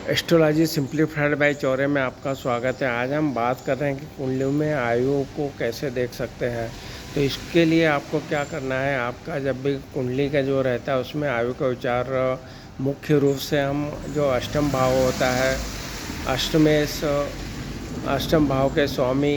Astrology simplified by Chaure में आपका स्वागत है। आज हम बात कर रहे हैं कि कुंडली में आयु को कैसे देख सकते हैं। तो इसके लिए आपको क्या करना है, आपका जब भी कुंडली का जो रहता है उसमें आयु का विचार मुख्य रूप से हम जो अष्टम भाव होता है, अष्टमेश अष्टम भाव के स्वामी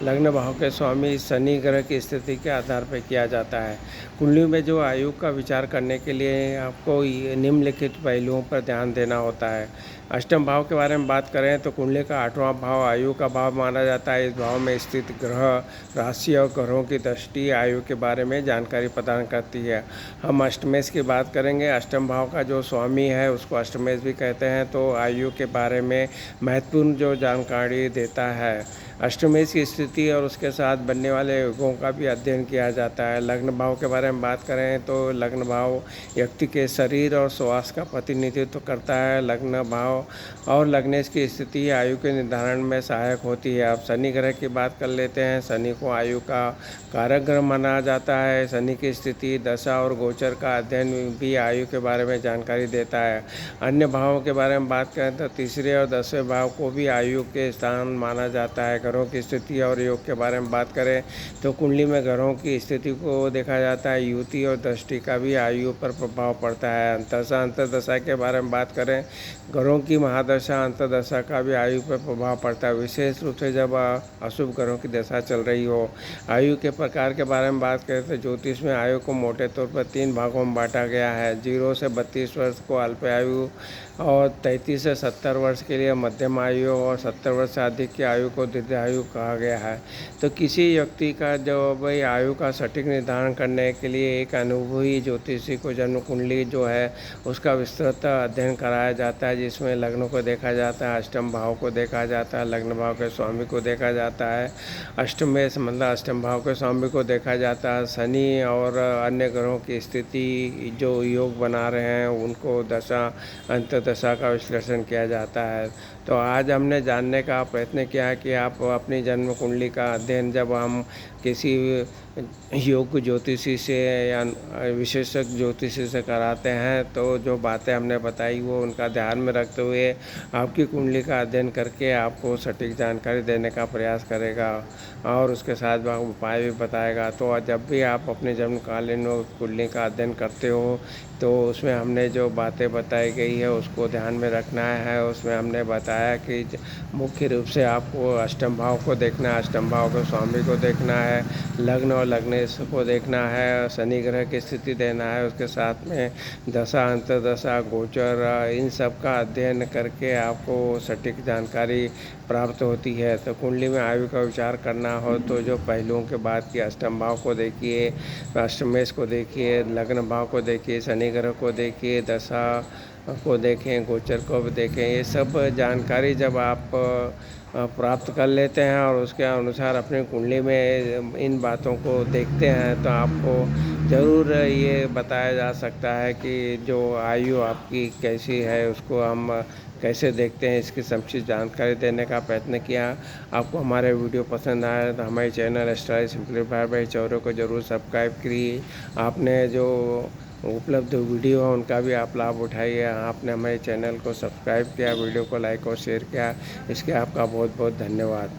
लग्न भाव के स्वामी शनि ग्रह की स्थिति के आधार पर किया जाता है। कुंडली में जो आयु का विचार करने के लिए आपको ये निम्नलिखित पहलुओं पर ध्यान देना होता है। अष्टम भाव के बारे में बात करें तो कुंडली का 8वां भाव आयु का भाव माना जाता है। इस भाव में स्थित ग्रह, राशि और ग्रहों की दृष्टि आयु के बारे में जानकारी प्रदान करती है। हम अष्टमेश की बात करेंगे। अष्टम भाव का जो स्वामी है उसको अष्टमेश भी कहते हैं, तो आयु के बारे में महत्वपूर्ण जो जानकारी देता है। अष्टमेश की स्थिति और उसके साथ बनने वाले युगों का भी अध्ययन किया जाता है। लग्न भाव के बारे में बात करें तो लग्न भाव व्यक्ति के शरीर और स्वास्थ्य का प्रतिनिधित्व करता है। लग्न भाव और लग्नेश की स्थिति आयु के निर्धारण में सहायक होती है। अब शनि ग्रह की बात कर लेते हैं। शनि को आयु का कारक ग्रह माना जाता है। शनि की स्थिति, दशा और गोचर का अध्ययन भी आयु के बारे में जानकारी देता है। अन्य भावों के बारे में बात करें तो तीसरे और 10वें भाव को भी आयु के स्थान माना जाता है। ग्रहों की स्थिति और योग के बारे में बात करें तो कुंडली में ग्रहों की स्थिति को देखा जाता है। युति और दृष्टि का भी आयु पर प्रभाव पड़ता है। अंतर्दशा के बारे में बात करें, ग्रहों की महादशा अंतर्दशा का भी आयु पर प्रभाव पड़ता है, विशेष रूप से जब अशुभ ग्रहों की दशा चल रही हो। आयु के प्रकार के बारे में बात करें तो ज्योतिष में आयु को मोटे तौर पर 3 भागों में बांटा गया है। 0 से 32 वर्ष को अल्प आयु और 33 से 70 वर्ष के लिए मध्यम आयु और 70 वर्ष से अधिक की आयु को दीर्घायु कहा गया है। तो किसी व्यक्ति का जो भाई आयु का सटीक निर्धारण करने के लिए एक अनुभवी ज्योतिषी को जन्म कुंडली जो है उसका विस्तृत अध्ययन कराया जाता है, जिसमें लग्नों को देखा जाता है, अष्टम भाव को देखा जाता है, लग्न भाव के स्वामी को देखा जाता है, अष्टमेश मतलब अष्टम भाव के स्वामी को देखा जाता है, शनि और अन्य ग्रहों की स्थिति जो योग बना रहे हैं उनको दशा अंतर्दशा का विश्लेषण किया जाता है। तो आज हमने जानने का प्रयत्न किया है कि आप अपनी जन्म कुंडली का अध्ययन जब हम किसी योग ज्योतिषी से या विशेषज्ञ ज्योतिषी से कराते हैं तो जो बातें हमने बताई वो उनका ध्यान में रखते हुए आपकी कुंडली का अध्ययन करके आपको सटीक जानकारी देने का प्रयास करेगा और उसके साथ उपाय भी बताएगा। तो जब भी आप अपने जन्मकालीन कुंडली का अध्ययन करते हो तो उसमें हमने जो बातें बताई गई है उसको ध्यान में रखना है। उसमें हमने बताया कि मुख्य रूप से आपको अष्टम भाव को देखना है, अष्टम भाव के स्वामी को देखना है, लग्न और लग्नेश को देखना है, शनि ग्रह की स्थिति देना है, उसके साथ में दशा अंतर्दशा गोचर इन सब का अध्ययन करके आपको सटीक जानकारी प्राप्त होती है। तो कुंडली में आयु का विचार करना हो तो जो पहलुओं के बाद की अष्टम भाव को देखिए, अष्टमेश को देखिए, लग्न भाव को देखिए, शनि ग्रह को देखिए, दशा को देखें, गोचर को भी देखें। ये सब जानकारी जब आप प्राप्त कर लेते हैं और उसके अनुसार अपनी कुंडली में इन बातों को देखते हैं तो आपको ज़रूर ये बताया जा सकता है कि जो आयु आपकी कैसी है उसको हम कैसे देखते हैं। इसकी संक्षिप्त जानकारी देने का प्रयत्न किया। आपको हमारे वीडियो पसंद आया तो हमारे channel astrology simplified by Chaure को ज़रूर सब्सक्राइब करिए। आपने जो उपलब्ध वीडियो है उनका भी आप लाभ उठाइए। आपने हमारे चैनल को सब्सक्राइब किया, वीडियो को लाइक और शेयर किया, इसके आपका बहुत बहुत धन्यवाद।